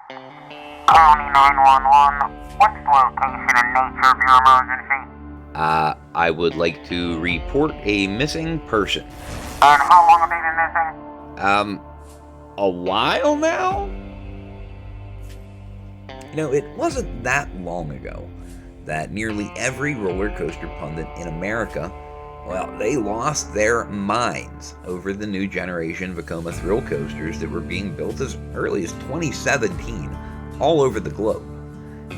County 911, what's the location and nature of your emergency? I would like to report a missing person. And how long have they been missing? A while now? It wasn't that long ago that nearly every roller coaster pundit in America, well, they lost their minds over the new generation Vekoma thrill coasters that were being built as early as 2017 all over the globe.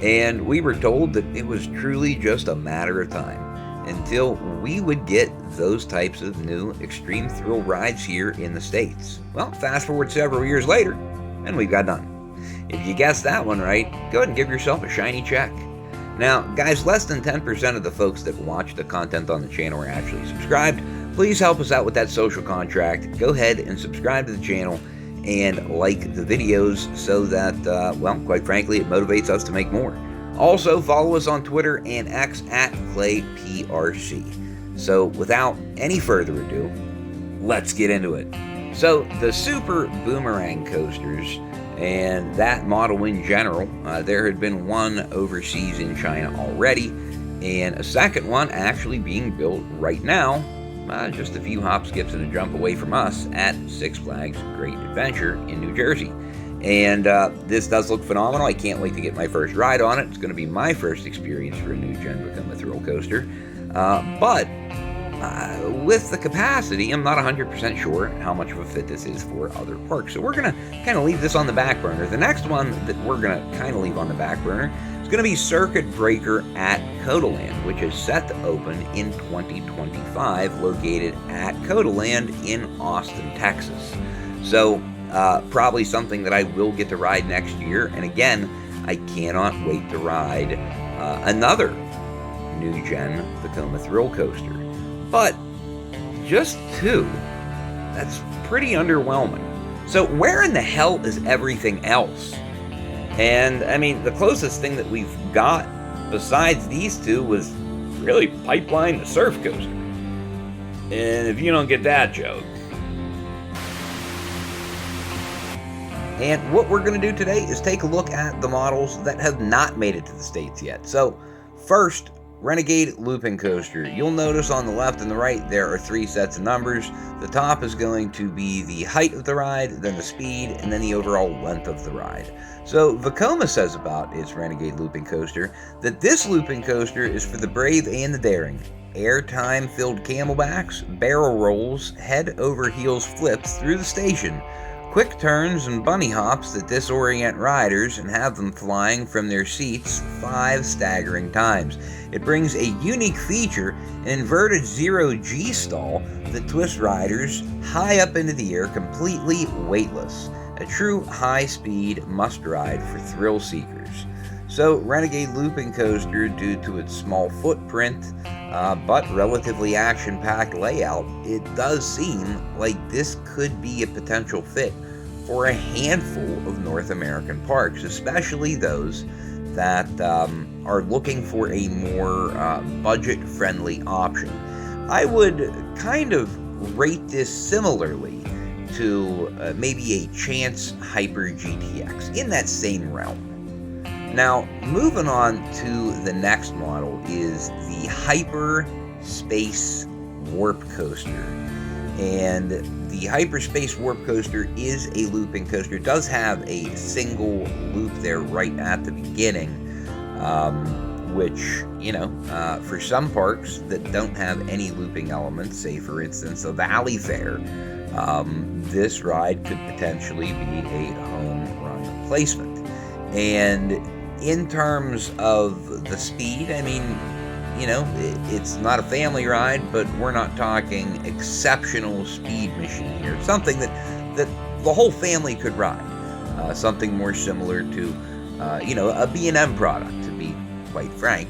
And we were told that it was truly just a matter of time until we would get those types of new extreme thrill rides here in the States. Well, fast forward several years later, and we've got none. If you guessed that one right, go ahead and give yourself a shiny check. Now, guys, less than 10% of the folks that watch the content on the channel are actually subscribed. Please help us out with that social contract. Go ahead and subscribe to the channel and like the videos so that, well, quite frankly, it motivates us to make more. Also, follow us on Twitter and X at ClayPRC. So, without any further ado, let's get into it. So, the Super Boomerang coasters, and that model in general, there had been one overseas in China already, and a second one actually being built right now, just a few hop, skips, and a jump away from us at Six Flags Great Adventure in New Jersey. And this does look phenomenal. I can't wait to get my first ride on it. It's going to be my first experience for a new gen Vekoma thrill coaster. But with the capacity, I'm not 100% sure how much of a fit this is for other parks. So we're going to kind of leave this on the back burner. The next one that we're going to kind of leave on the back burner is going to be Circuit Breaker at Codaland, which is set to open in 2025, located at Codaland in Austin, Texas. So probably something that I will get to ride next year. And again, I cannot wait to ride another new gen Vekoma thrill coaster. But just two, that's pretty underwhelming. So where in the hell is everything else? And I mean, the closest thing that we've got besides these two was really Pipeline the Surf Coaster. And if you don't get that joke. And what we're going to do today is take a look at the models that have not made it to the States yet. So first, Renegade Looping Coaster. You'll notice on the left and the right there are three sets of numbers. The top is going to be the height of the ride, then the speed, and then the overall length of the ride. So Vekoma says about its Renegade Looping Coaster that this looping coaster is for the brave and the daring. Airtime filled camelbacks, barrel rolls, head over heels flips through the station, quick turns and bunny hops that disorient riders and have them flying from their seats 5 staggering times. It brings a unique feature, an inverted zero-G stall that twists riders high up into the air completely weightless. A true high-speed must-ride for thrill seekers. So, Renegade Looping Coaster, due to its small footprint, but relatively action-packed layout, it does seem like this could be a potential fit for a handful of North American parks, especially those that are looking for a more budget-friendly option. I would kind of rate this similarly to maybe a Chance Hyper GTX, in that same realm. Now, moving on to the next model is the Hyperspace Warp Coaster. And the Hyperspace Warp Coaster is a looping coaster. It does have a single loop there right at the beginning, which, for some parks that don't have any looping elements, say for instance a Valley Fair, this ride could potentially be a home run replacement. And in terms of the speed, I mean, it's not a family ride, but we're not talking exceptional speed machine here. Something that the whole family could ride. Something more similar to, a B&M product, to be quite frank.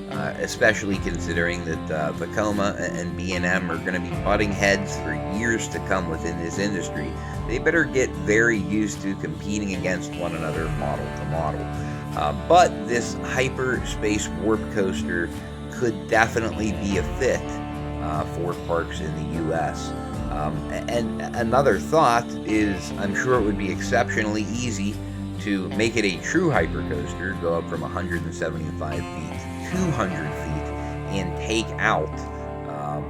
Especially considering that Vekoma and B&M are going to be butting heads for years to come within this industry. They better get very used to competing against one another model to model. But this Hyperspace Warp Coaster could definitely be a fit for parks in the U.S. And another thought is, I'm sure it would be exceptionally easy to make it a true hypercoaster, go up from 175 feet to 200 feet, and take out,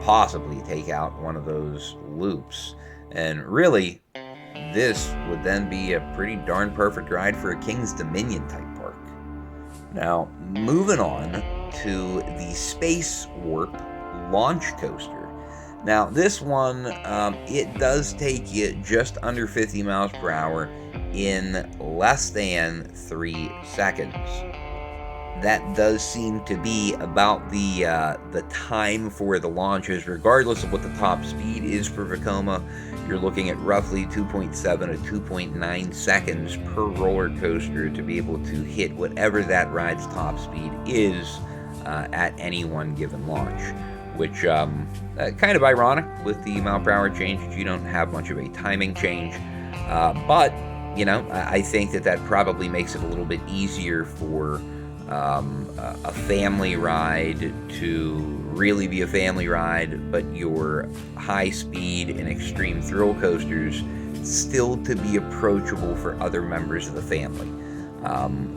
possibly take out one of those loops. And really, this would then be a pretty darn perfect ride for a King's Dominion type park. Now, moving on to the Space Warp Launch Coaster. Now, this one, it does take you just under 50 miles per hour in less than 3 seconds. That does seem to be about the time for the launches, regardless of what the top speed is for Vekoma. You're looking at roughly 2.7 to 2.9 seconds per roller coaster to be able to hit whatever that ride's top speed is at any one given launch. Which, kind of ironic with the mile per hour change, that you don't have much of a timing change. But, you know, I think that probably makes it a little bit easier for a family ride to really be a family ride, but your high speed and extreme thrill coasters still to be approachable for other members of the family.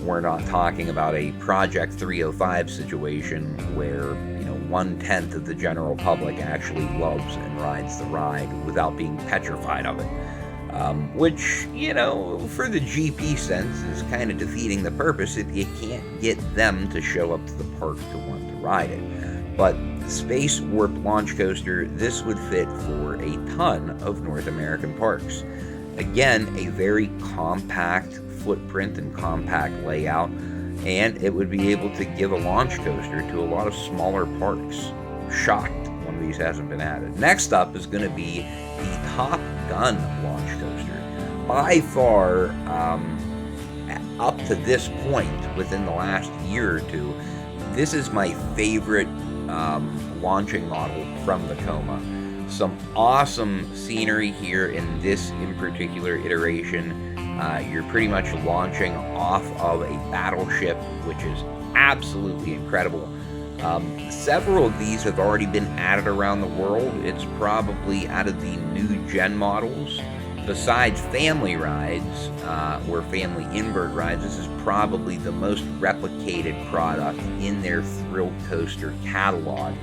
We're not talking about a Project 305 situation where, you know, 1/10 of the general public actually loves and rides the ride without being petrified of it. Which, you know, for the GP sense is kind of defeating the purpose if you can't get them to show up to the park to want to ride it. But Space Warp Launch Coaster, this would fit for a ton of North American parks. Again, a very compact footprint and compact layout, and it would be able to give a launch coaster to a lot of smaller parks. Shocked one of these hasn't been added. Next up is going to be the Top Gun launch coaster. By far, up to this point, within the last year or two, this is my favorite launching model from Vekoma. Some awesome scenery here in this in particular iteration. You're pretty much launching off of a battleship, which is absolutely incredible. Several of these have already been added around the world. It's probably out of the new gen models, besides family rides, or family invert rides, this is probably the most replicated product in their thrill coaster catalog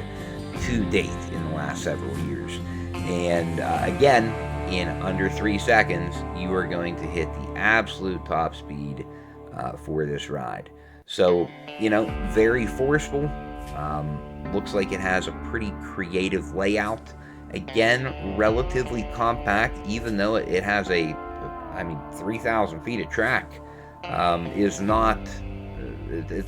to date in the last several years. And again, in under 3 seconds, you are going to hit the absolute top speed for this ride. So, you know, very forceful. Looks like it has a pretty creative layout. Again, relatively compact, even though it has 3,000 feet of track, is not,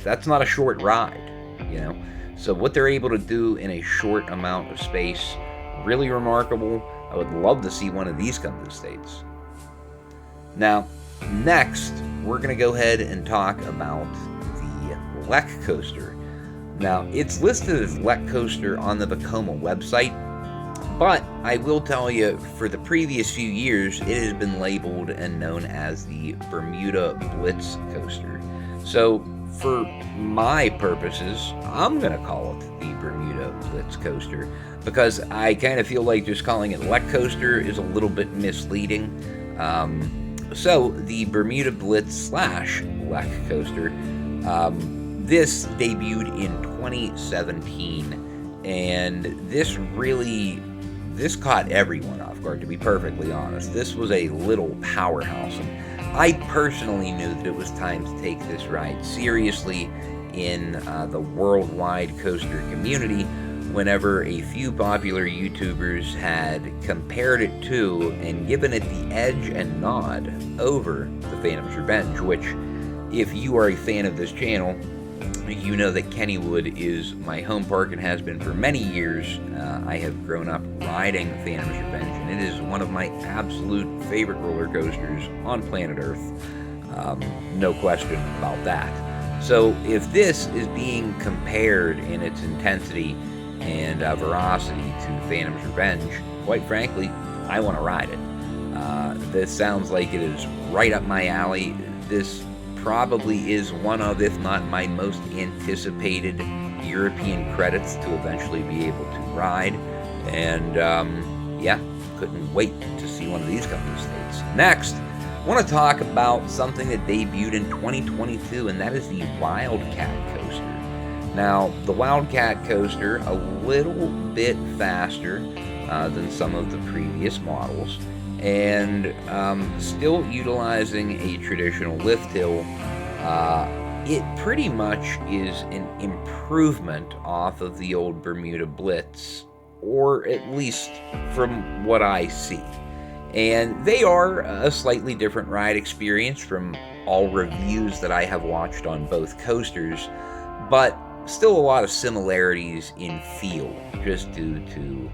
that's not a short ride, you know. So what they're able to do in a short amount of space, really remarkable. I would love to see one of these come to the States. Now, next, we're going to go ahead and talk about the Lek Coaster. Now, it's listed as Lek Coaster on the Vekoma website, but I will tell you, for the previous few years, it has been labeled and known as the Bermuda Blitz Coaster. So, for my purposes, I'm going to call it the Bermuda Blitz Coaster, because I kind of feel like just calling it Lek Coaster is a little bit misleading. So, the Bermuda Blitz / Lek Coaster, this debuted in 2017, and this caught everyone off guard, to be perfectly honest. This was a little powerhouse, and I personally knew that it was time to take this ride seriously in the worldwide coaster community whenever a few popular YouTubers had compared it to and given it the edge and nod over the Phantom's Revenge, which, if you are a fan of this channel, you know that Kennywood is my home park and has been for many years. I have grown up riding Phantom's Revenge, and it is one of my absolute favorite roller coasters on planet Earth. No question about that. So if this is being compared in its intensity and veracity to Phantom's Revenge, quite frankly, I want to ride it. This sounds like it is right up my alley. This probably is one of, if not my most anticipated European credits to eventually be able to ride. And yeah, couldn't wait to see one of these come to the States. Next, I want to talk about something that debuted in 2022, and that is the Wildcat Coaster. Now, the Wildcat Coaster, a little bit faster than some of the previous models, and still utilizing a traditional lift hill. It pretty much is an improvement off of the old Bermuda Blitz, or at least from what I see. And they are a slightly different ride experience from all reviews that I have watched on both coasters, but still a lot of similarities in feel, just due to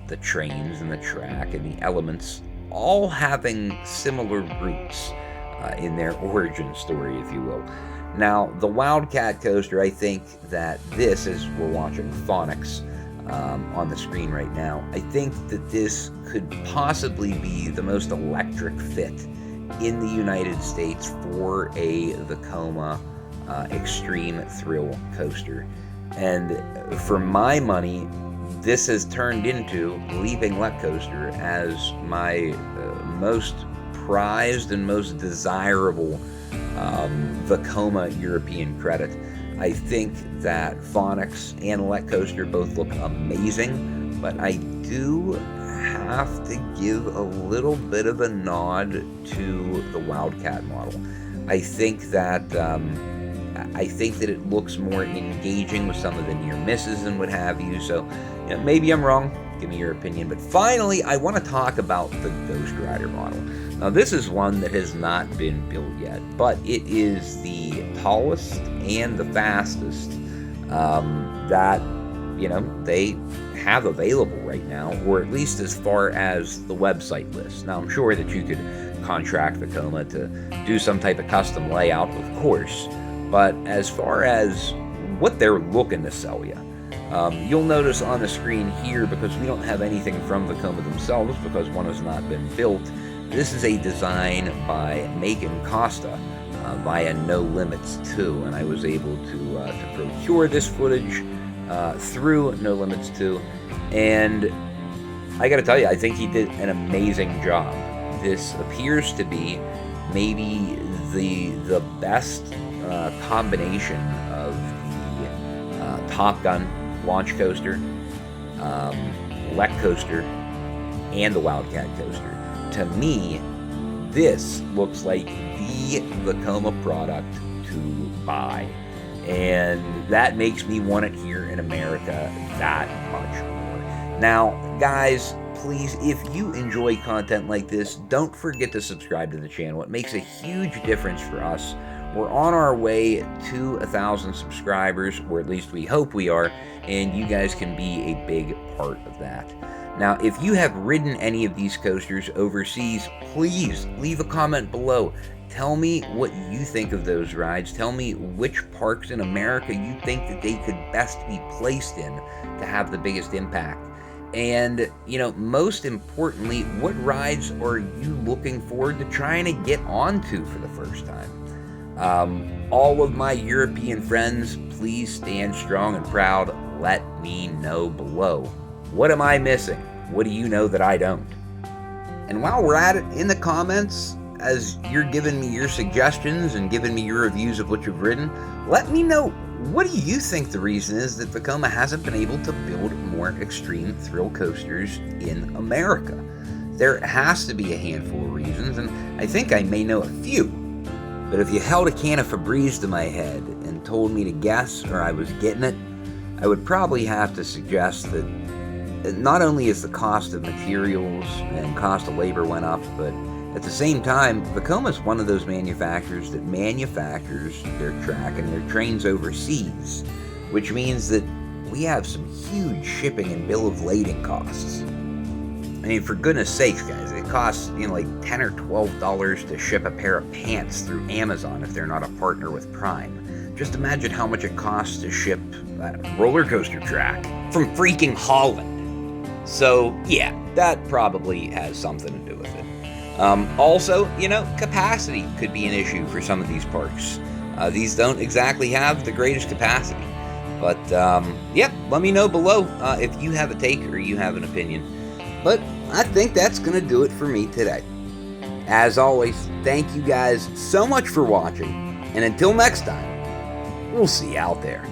the trains and the track and the elements all having similar roots in their origin story, if you will. Now, the Wildcat Coaster, I think that this, as we're watching Phonics on the screen right now, I think that this could possibly be the most electric fit in the United States for a Vekoma extreme thrill coaster. And for my money, this has turned into Leaping Let Coaster as my most prized and most desirable Vekoma European credit. I think that Phonics and Let Coaster both look amazing, but I do have to give a little bit of a nod to the Wildcat model. I think that it looks more engaging with some of the near misses and what have you. So, you know, maybe I'm wrong. Give me your opinion. But finally, I want to talk about the Ghost Rider model. Now, this is one that has not been built yet, but it is the tallest and the fastest that, you know, they have available right now, or at least as far as the website lists. Now, I'm sure that you could contract Vekoma to do some type of custom layout, of course, but as far as what they're looking to sell you, you'll notice on the screen here, because we don't have anything from Vekoma themselves because one has not been built, this is a design by Macon Costa via No Limits 2, and I was able to procure this footage through No Limits 2, and I gotta tell you, I think he did an amazing job. This appears to be maybe the best combination of the Top Gun launch coaster, Let Coaster, and the Wildcat Coaster. To me, this looks like the Vekoma product to buy, and that makes me want it here in America that much more. Now, guys, please, if you enjoy content like this, don't forget to subscribe to the channel. It makes a huge difference for us. We're on our way to 1,000 subscribers, or at least we hope we are, and you guys can be a big part of that. Now, if you have ridden any of these coasters overseas, please leave a comment below. Tell me what you think of those rides. Tell me which parks in America you think that they could best be placed in to have the biggest impact. And, you know, most importantly, what rides are you looking forward to trying to get onto for the first time? All of my European friends, please stand strong and proud. Let me know below. What am I missing? What do you know that I don't? And while we're at it, in the comments, as you're giving me your suggestions and giving me your reviews of what you've ridden, let me know, what do you think the reason is that Vekoma hasn't been able to build more extreme thrill coasters in America? There has to be a handful of reasons, and I think I may know a few. But if you held a can of Febreze to my head and told me to guess or I was getting it, I would probably have to suggest that not only is the cost of materials and cost of labor went up, but at the same time, Vekoma is one of those manufacturers that manufactures their track and their trains overseas, which means that we have some huge shipping and bill of lading costs. I mean, for goodness sakes, guys, it costs, you know, like $10 or $12 to ship a pair of pants through Amazon if they're not a partner with Prime. Just imagine how much it costs to ship that roller coaster track from freaking Holland. So, yeah, that probably has something to do with it. Also, you know, capacity could be an issue for some of these parks. These don't exactly have the greatest capacity. But, yeah, let me know below if you have a take or you have an opinion. But I think that's going to do it for me today. As always, thank you guys so much for watching, and until next time, we'll see you out there.